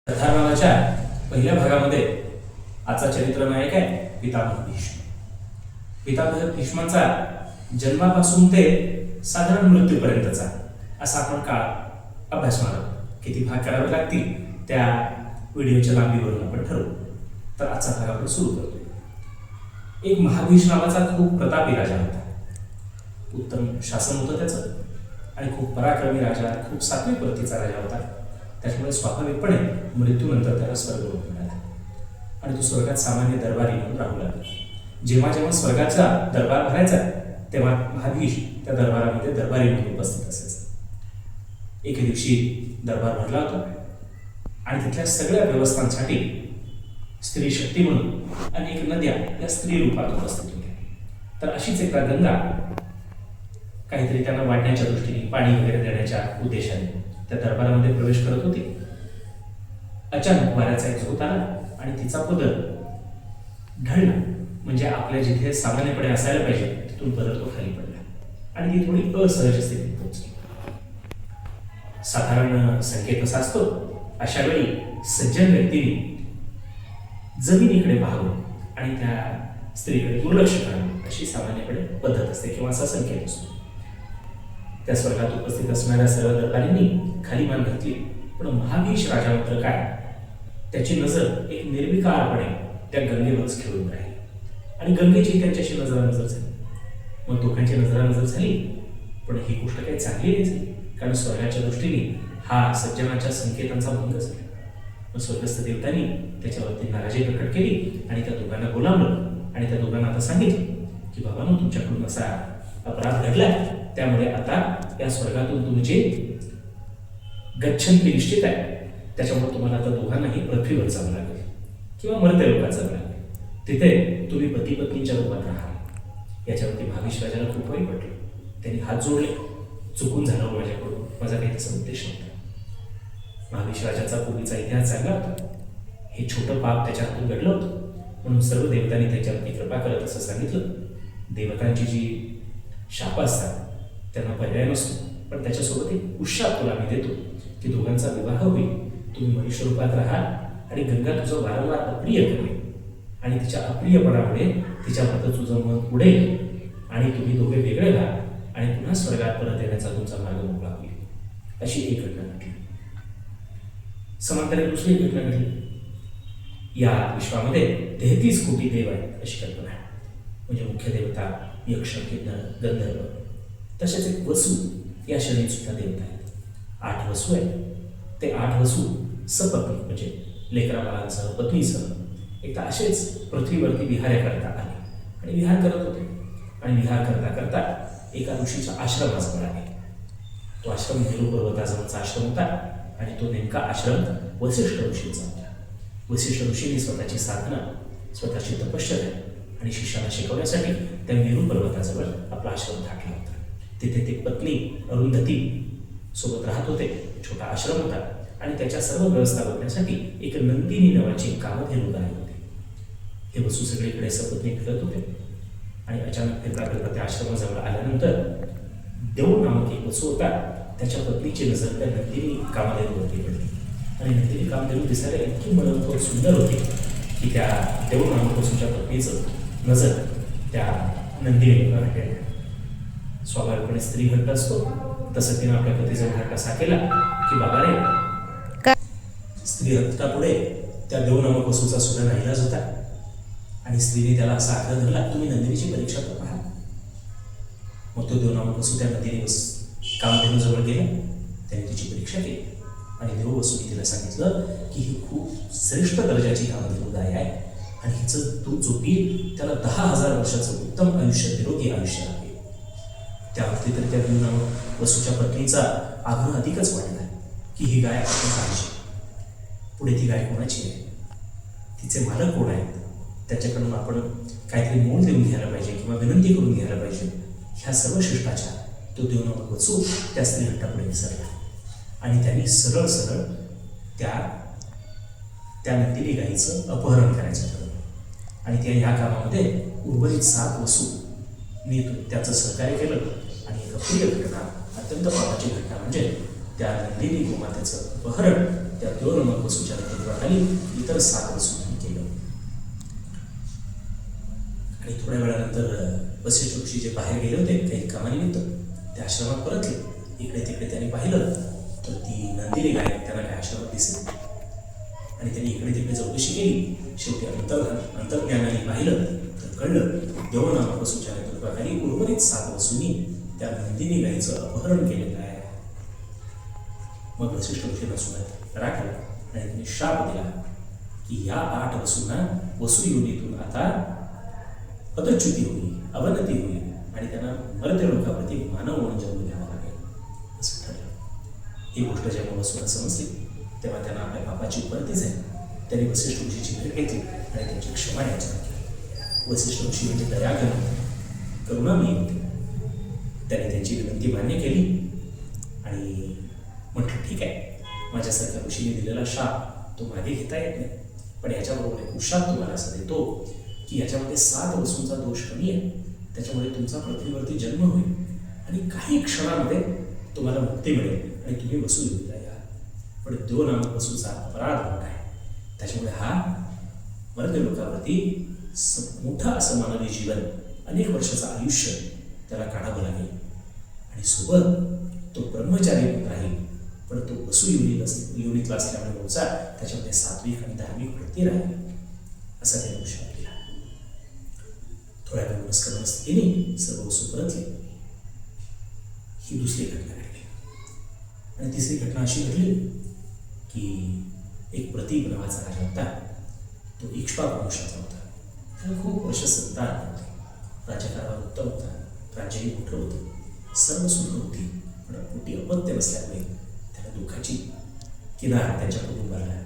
कथानकाच्या पहिल्या भागामध्ये आजचा चरित्र नायक आहे पितामह भीष्म. पितामह भीष्मांचा जन्मापासून ते साधारण मृत्यूपर्यंतचा असा आपण काळ अभ्यासणार आहोत. किती भाग करावे लागतील त्या व्हिडिओच्या लांबीवरून आपण ठरवू. तर आजचा भाग आपण सुरू करतो. एक महाभीष नावाचा खूप प्रतापी राजा होता. उत्तम शासन होतं त्याचं आणि खूप पराक्रमी राजा, खूप सात्विक वृत्तीचा राजा होता. त्याच्यामुळे स्वाभाविकपणे मृत्यूनंतर त्याला स्वर्गलोक मिळाला आणि तो स्वर्गात सामान्य दरबारी म्हणून राहू लागला. जेव्हा जेव्हा स्वर्गाचा दरबार भरायचा तेव्हा महाभीष त्या दरबारामध्ये दरबारी म्हणून उपस्थित असायचा. एके दिवशी दरबार भरला होता आणि तिथल्या सगळ्या व्यवस्थांसाठी स्त्री शक्ती म्हणून अनेक नद्या या स्त्री रूपात उपस्थित होत्या. तर अशीच एकदा गंगा काहीतरी त्यांना वाढण्याच्या दृष्टीने, पाणी वगैरे देण्याच्या उद्देशाने त्या दरबारामध्ये प्रवेश करत होती. अचानक वाऱ्याचा एक झोत आला आणि तिचा पदर ढळला. म्हणजे आपल्या जिथे सामान्यपणे असायला पाहिजे तिथून पदर तो खाली पडला आणि ती थोडी असहज स्थितीत पोहोचली. साधारण संकेत असा असतो, अशा वेळी सज्जन व्यक्तीने जमिनीकडे पाहावं आणि त्या स्त्रीकडे दुर्लक्ष करावं अशी सामान्यपणे पद्धत असते किंवा असा संकेत असतो. त्या स्वर्गात उपस्थित असणाऱ्या सर्व दरबारींनी खाली मान घातली, पण महाभीष राजा मात्र काय, त्याची नजर एक निर्विकारपणे त्या गंगेवरच खेळून राहिली आणि गंगेची त्यांच्याशी नजरानजर झाली. मग दोघांची नजरानजर झाली, पण ही गोष्ट काही चांगली नाही झाली, कारण स्वर्गाच्या दृष्टीने हा सज्जनाच्या संकेतांचा भंग झाला. मग स्वर्गस्थ देवतांनी त्याच्यावरती नाराजी प्रकट केली आणि त्या दोघांना बोलावलं आणि त्या दोघांना आता सांगितलं की बाबांनो, तुमच्याकडून असा अपराध घडलाय, त्यामुळे आता या स्वर्गातून तुमची गच्छंती निश्चित आहे. त्याच्यामुळे तुम्हाला आता दोघांनाही पृथ्वीवर जावं लागेल किंवा मर्त्य लोकात जावं लागेल. तिथे तुम्ही पती पत्नीच्या रूपात राहा. याच्यावरती महाभीष राजाला खूप वाईट वाटलं. त्यांनी हात जोडले, चुकून झालं माझ्याकडून, माझा काही तसा उद्देश नव्हता. महाभीष राजाचा पूर्वीचा इतिहास चांगला होता. हे छोटं पाप त्याच्या हातून घडलं होतं म्हणून सर्व देवतांनी त्याच्यावरती कृपा करत असं सांगितलं. देवतांची जी शाप असतात त्यांना पर्याय नसतो, पण त्याच्यासोबत एक उशाप तुला मी देतो की दोघांचा विवाह होईल, तुम्ही मनुष्य रूपात राहा आणि गंगा तुझं वारंवार अप्रिय करेल आणि तिच्या अप्रियपणामुळे तिच्याबद्दल तुझं मन उडेल आणि तुम्ही दोघे वेगळे व्हा आणि पुन्हा स्वर्गात परत येण्याचा तुमचा मार्ग मोकळा होईल. अशी एक घटना घडली. समांतरे दुसरी घटना घडली. या विश्वामध्ये 33 कोटी देव आहेत अशी कल्पना आहे. म्हणजे मुख्य देवता यक्ष, किन्नर, गंधर्व, तसेच एक वसू या शरीर सुद्धा देवता आहेत. 8 वसू आहेत. ते 8 वसू सपत्नी म्हणजे लेकराबाळांसह, पत्नीसह एकदा असेच पृथ्वीवरती विहार करता आले आणि विहार करत होते आणि विहार करता करता एका ऋषीचा आश्रम जवळ आले. तो आश्रम मेरू पर्वताजवळचा आश्रम होता आणि तो नेमका आश्रम वसिष्ठ ऋषींचा होता. वसिष्ठ ऋषींनी स्वतःची साधना, स्वतःची तपश्चर्या आणि शिष्याला शिकवण्यासाठी त्या मेरू पर्वताजवळ आपला आश्रम टाकला होता. तिथे ते पत्नी अरुंधती सोबत राहत होते. छोटा आश्रम होता आणि त्याच्या सर्व व्यवस्था बघण्यासाठी एक नंदिनी नावाची कामधेनू गाय होती. हे वसू सगळीकडे सपत्नी फिरत होते आणि अचानक फिरता फिरता त्या आश्रमाजवळ आल्यानंतर देव नामक एक वसू होता. त्याच्या पत्नीची नजर त्या नंदिनी कामधेनूवरती पडली आणि नंदिनी कामधेनू दिसायला इतकी मनोहर सुंदर होती की त्या देव नामक वसूच्या पत्नीचं नजर त्या नंदिनीवर लागली. स्वाभाविकपणे स्त्री हट्ट असतो, तसं तिनं आपल्या पतीचा हट्ट असा केला की बाबा रे, स्त्री हट्टापुढे त्या देव नामक वसूचा सुद्धा नाईलाज होता आणि स्त्रीने त्याला असा आग्रह धरला, तुम्ही नंदिनीची परीक्षा तर पहा. मग तो देव नामक वसू त्या नंदिनी कामधेनूजवळ गेला. त्याने तिची परीक्षा केली आणि देव वसूने तिला सांगितलं की ही खूप श्रेष्ठ दर्जाची कामधेनू गाय आहे आणि हिचं दूध जो पिईल त्याला 10,000 वर्षाचं उत्तम आयुष्य, निरोगी आयुष्य आहे. त्यावरती तर त्या देव नामक वसूच्या पत्नीचा आग्रह अधिकच वाढला की ही गाय आपण पाहिजे. पुढे ती गाय कोणाची आहे, तिचे मालक कोण आहेत, त्याच्याकडून आपण काहीतरी मोल देऊन घ्यायला पाहिजे किंवा विनंती करून घ्यायला पाहिजे. ह्या सर्व शिष्टाचार तो देव नामक वसू त्या स्त्री हट्टापुढे विसरला आणि त्यांनी सरळ सरळ त्या नंदिनी गायीचं अपहरण करायचं ठरवलं आणि त्या ह्या कामामध्ये उर्वरित 7 वसूंनी त्याचं सहकार्य केलं आणि एक अप्रिय घटना, अत्यंत पापाची घटना म्हणजे त्या नंदिनी गोमातेचं अपहरण त्या 2 नमक वसूच्या नेतृत्वाखाली इतर 7 वसूंनी केलं. आणि थोड्या वेळानंतर वसिष्ठ ऋषी जे बाहेर गेले होते काही कामानिमित्त त्या आश्रमात परतले. इकडे तिकडे त्यांनी पाहिलं तर ती नंदिनी गाय त्यांना काय आश्रमात दिसली आणि त्यांनी इकडे तिकडे चौकशी केली. शेवटी अंतर्ज्ञानाने पाहिलं तर कळलं देवनामक वसूच्या नेतृत्वाखाली उर्वरित 7 वसूंनी त्या नंदिनी गायीचं अपहरण केलेलं आहे. मग वसिष्ठ ऋषींना सुद्धा राग आला आणि त्यांनी शाप दिला की या 8 वसूंना वसू योनीतून आता पदच्युती होईल, अवनती होईल आणि त्यांना मर्त्य लोकावरती मानव म्हणून जन्म घ्यावा लागेल असं ठरलं. ही गोष्ट जेव्हा वसूला समजली तेव्हा त्यांना आपल्या बापाची उपरती झाली. त्यांनी वसिष्ठ ऋषीची भेट घेतली आणि त्यांची क्षमा याचना केली. वसिष्ठ ऋषी म्हणजे दया करुणामयी होते. त्याने त्यांची विनंती मान्य केली आणि म्हटलं ठीक आहे, माझ्यासारख्या ऋषीने दिलेला शाप तो मागे घेता येत नाही, पण याच्याबरोबर एक उशाप तुम्हाला असं देतो की याच्यामध्ये 7 वसूंचा दोष कमी आहे, त्याच्यामुळे तुमचा पृथ्वीवरती जन्म होईल आणि काही क्षणामध्ये तुम्हाला मुक्ती मिळेल आणि तुम्ही वसू योनीला या. पण 2 नामक वसूचा अपराध मोठा आहे, त्याच्यामुळे हा मर्त्य लोकावरती मोठा असं मानवी जीवन अनेक वर्षाचं आयुष्य त्याला काढावं लागेल आणि सोबत तो ब्रह्मचारी होत राहील, पण तो वसू योनीतला असल्यामुळे मूळचा त्याच्यामध्ये सात्विक आणि धार्मिक वृत्ती राहील असा त्याने उशाप दिला. थोड्या वेळ मनस्थितीने सर्व वसू परतले. ही दुसरी घटना घडली. आणि तिसरी घटना अशी घडली की एक प्रतीक नावाचा राजा होता. तो इक्ष्वाकू वंशाचा होता. त्याला खूप वर्ष संतान नव्हते. राज्यकारभार उत्तम होता, राज्यही मोठं होतं, सर्व सुख होती, पण पोटी अपत्य नसल्यामुळे त्याला दुःखाची किनार त्याच्या कुटुंबाला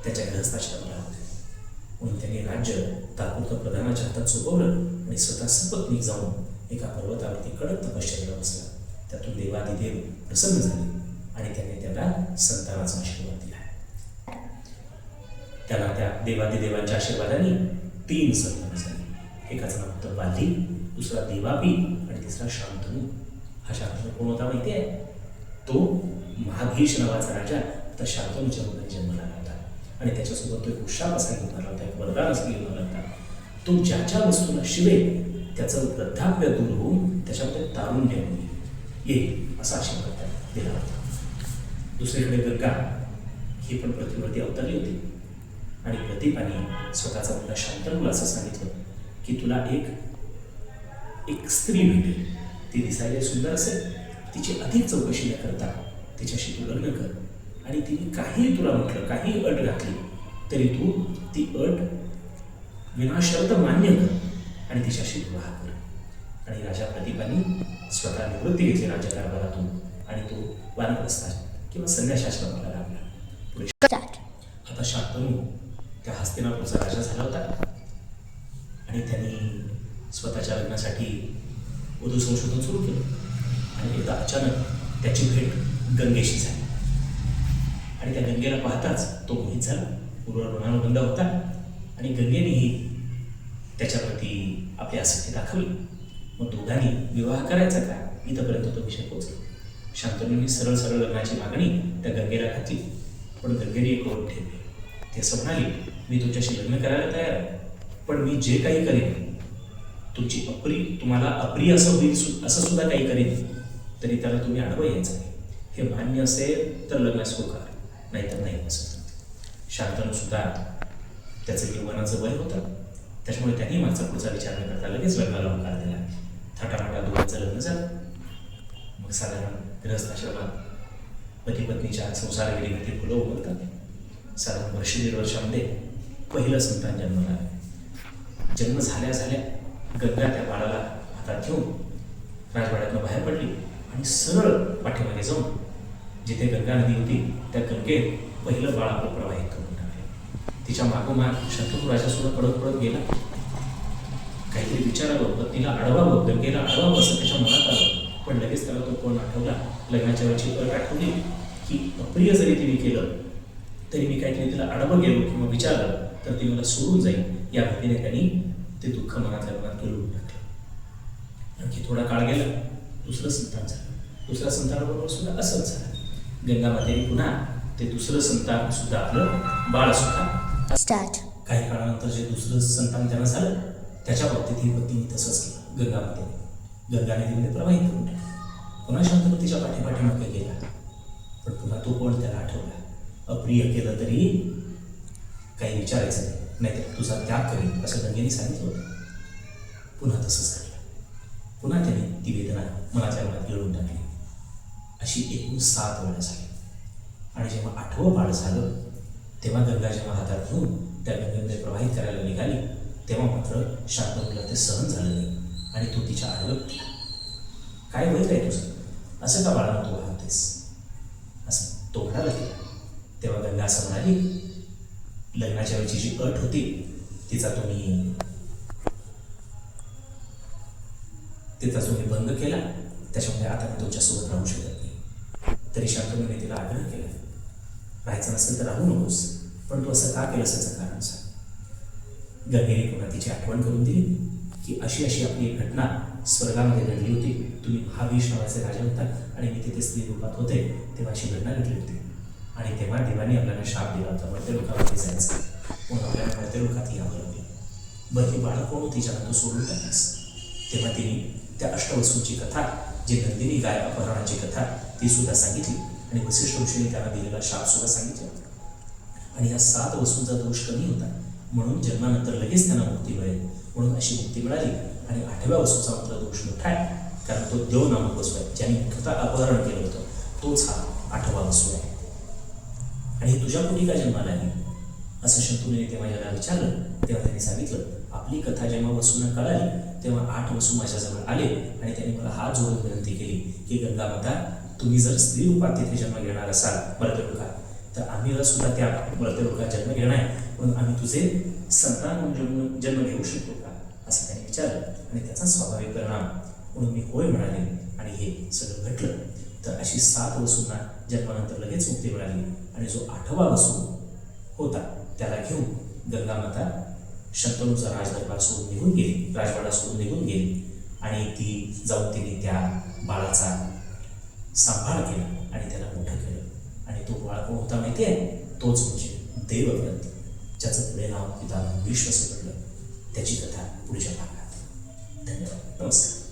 त्याच्या गृहस्थाश्रमाला होते. म्हणून त्यांनी राज्य तात्पुरतं प्रधानाच्या हातात सोपवलं आणि स्वतः सपत्नीक जाऊन एका पर्वतावरती कडक तपश्चर्याला बसला. त्यातून देवादिदेव प्रसन्न झाले आणि त्याने त्याला संतानाचा आशीर्वाद दिला. त्याला त्या देवादिदेवांच्या आशीर्वादाने 3 संतान झाले. एकाचं नाव होतं बाली, दुसरा देवापी आणि तिसरा शांतनू. हा शांतनू कोण होता माहिती आहे? तो महाभीष नावाचा राजा आता शांतनूच्या मुलाने जन्मला होता आणि त्याच्यासोबत तो एक उशाप असा घेऊन आला होता, एक वरदान असं घेऊन आला होता. तो ज्या वस्तूला शिवेल त्याचं वृद्धाप्य दूर होऊन त्याच्यामध्ये तारुण्य येईल असा आशीर्वाद त्याला दिला होता. दुसरीकडे गंगा ही पण पृथ्वीवरती अवतरली होती आणि प्रदीपाने स्वतःचा मुलगा शांतनूला असं सांगितलं की तुला एक स्त्री भेटेल, ती दिसायला सुंदर असेल, तिची अधिक चौकशी न करता तिच्याशी तू लग्न कर आणि तिने काहीही तुला म्हटलं, काही अट घातली तरी तू ती अट विनाशर्त मान्य कर आणि तिच्याशी विवाह कर. आणि राजा प्रदीपाने स्वतः निवृत्ती घेतली राज्यकारभारातून आणि तो वानप्रस्थान किंवा संन्यासाश्रमाला लागला. पुढे आता शांतनू त्या हस्तिनापूरचा राजा झाला होता आणि त्यांनी स्वतःच्या लग्नासाठी वधू संशोधन सुरू केलं. आणि एकदा अचानक त्याची भेट गंगेशी झाली आणि त्या गंगेला पाहताच तो मोहित झाला, पूर्वरुणानुबंध होता आणि गंगेनेही त्याच्याप्रती आपली आसक्ती दाखवली. मग दोघांनी विवाह करायचा का इथंपर्यंत तो विषय पोहोचला. शांतनूंनी सरळ सरळ लग्नाची मागणी त्या गंगेला घातली, पण गंगेने एक ओढ ठेवली. ती असं म्हणाली, मी तुमच्याशी लग्न करायला तयार आहे, पण मी जे काही करेन तुम्हाला अप्रिय असं होईल असं सुद्धा काही करेन तरी त्याला तुम्ही आडवं यायचं नाही. हे मान्य असेल तर लग्नास होकार, नाहीतर नाही असं. शांतनू सुद्धा त्याचं यौवनाचं वय होतं, त्याच्यामुळे त्यांनी मागचा पुढचा विचार न करता लगेच लग्नाला होकार दिला. थाटामाटा दोघांचं लग्न झालं. मग साधारण गृहस्थाश्रमात पती पत्नीच्या संसारविधीमध्ये फुलं उमलतात. साधारण 1.5 वर्षामध्ये पहिलं संतान जन्माला आलं. जन्म झाल्या झाल्या गंगा त्या बाळाला हातात घेऊन राजवाड्यातनं बाहेर पडली आणि सरळ पाठीमागे जाऊन जिथे गंगा नदी होती त्या गंगेत पहिलं बाळ आपलं प्रवाहित करून टाकलं. तिच्या मागोमाग शंतनू राजा सुद्धा पडत पडत गेला. काहीतरी विचारावं, पत्नीला आडवावं, गंगेला आडवावं असं त्याच्या मनात आलं, पण लगेच त्याला तो कोण आठवला. लग्नाच्या वेळची अट आठवली की अप्रिय जरी तिने केलं तरी मी काहीतरी तिला आडवं गेलो किंवा विचारलं तर ती मला सोडून जाईल, या भीतीने त्यांनी ते दुःख मनातल्या मनात गिळून टाकलं. आणखी थोडा काळ गेला, दुसरं संतान झालं. दुसऱ्या संतानाबरोबर सुद्धा असंच झालं. गंगा मातेने पुन्हा ते दुसरं संतान सुद्धा आपलं बाळ सुद्धा. स्टार्ट. काही काळानंतर जे दुसरं संतान त्यांना झालं त्याच्या बाबतीत ही पत्नीने तसंच केलं. गंगा नदीमध्ये प्रवाहित करून टाकलं. पुन्हा शांतपतीच्या पाठीमागे गेला, पण पुन्हा तो कोण त्याला आठवला. अप्रिय केलं तरी काही विचारायचं नाही, नाहीतर तुझा त्याग करेल असं गंगेने सांगितलं होतं. पुन्हा तसंच झालं. पुन्हा त्याने ती वेदना मनाच्या मनात गिळून टाकली. अशी एकूण 7 वेळा झाली. आणि जेव्हा 8वं बाळ झालं तेव्हा गंगा जेव्हा हातात घेऊन त्या गंगेमध्ये प्रवाहित करायला निघाली तेव्हा मात्र शांतनुला ते सहन झालं नाही आणि तो तिच्या आडवं उठला. काय होईल काय तुझं, असं का बाळानं तू वाहतेस, असं तो म्हणाला तिला. तेव्हा गंगा असं म्हणाली, लग्नाच्या वेळची जी अट होती तिचा तुम्ही भंग केला, त्याच्यामुळे आता मी तुमच्यासोबत राहू शकत नाही. तरी शांतनुने तिला आग्रह केला, राहायचं नसेल तर राहू नकोस, पण तू असं का केलं त्याचं कारण सांग. गंगेने पुन्हा तिची आठवण करून दिली की अशी अशी आपली एक घटना स्वर्गामध्ये घडली होती. तुम्ही महावीश नावाचे राजा होता आणि मी तिथे स्त्री रूपात होते तेव्हा अशी घटना घडली होती. आणि तेव्हा देवाने आपल्याला शाप दिला होता मर्त्यलोकामध्ये जायचं, म्हणून आपल्याला मर्त्यलोकात यावं लागलं. बरं ही बाळं कोण होती ज्यांना तू सोडून टाकलीस. तेव्हा तिने त्या अष्टवसूंची कथा, जी नंदिनी गाय अपहरणाची कथा, ती सुद्धा सांगितली आणि वसिष्ठ ऋषीने त्यांना दिलेला शाप सुद्धा सांगितला. आणि या 7 वसूंचा दोष कमी होता म्हणून जन्मानंतर लगेच त्यांना मुक्ती मिळेल म्हणून अशी मुक्ती मिळाली. आणि 8व्या वसूचा मात्र दोष मोठा आहे, कारण तो देव नामक वसू आहे, ज्याने मुख्यतः अपहरण केलं होतं, तोच हा 8वा वसू आहे. आणि तुझ्या पोटी का जन्माला आली असं शंतनूने तेव्हा याला विचारलं. तेव्हा त्यांनी सांगितलं, आपली कथा जेव्हा वसूंना कळाली तेव्हा 8 वसू माझ्याजवळ आले आणि त्यांनी मला हात जोडून विनंती केली की गंगा माता, तुम्ही जर स्त्री रूपात तिथे जन्म घेणार असाल मर्त्यलोकात तर आम्ही सुद्धा त्या मर्त्यलोकात जन्म घेणार आहे, म्हणून आम्ही तुझे संतान म्हणून जन्म घेऊ शकतो का असं त्यांनी विचारलं. आणि त्याचा स्वाभाविक परिणाम म्हणून मी होय म्हणाले आणि हे सगळं घडलं. तर अशी 7 वसूंना जन्मानंतर लगेच मुक्ती मिळाली. आणि जो 8वा वसू होता त्याला घेऊन गंगा माता शंतनूचा राजदरबार सोडून निघून गेली, राजवाडा सोडून निघून गेली. आणि ती जाऊन तिने त्या बाळाचा सांभाळ केला आणि त्याला मोठं केलं. आणि तो बाळ कोण होता माहिती आहे, तोच म्हणजे देवव्रत, ज्याचं पुढे नाव पिता विश्वस पडलं. त्याची कथा पुढच्या भागात. धन्यवाद. नमस्कार.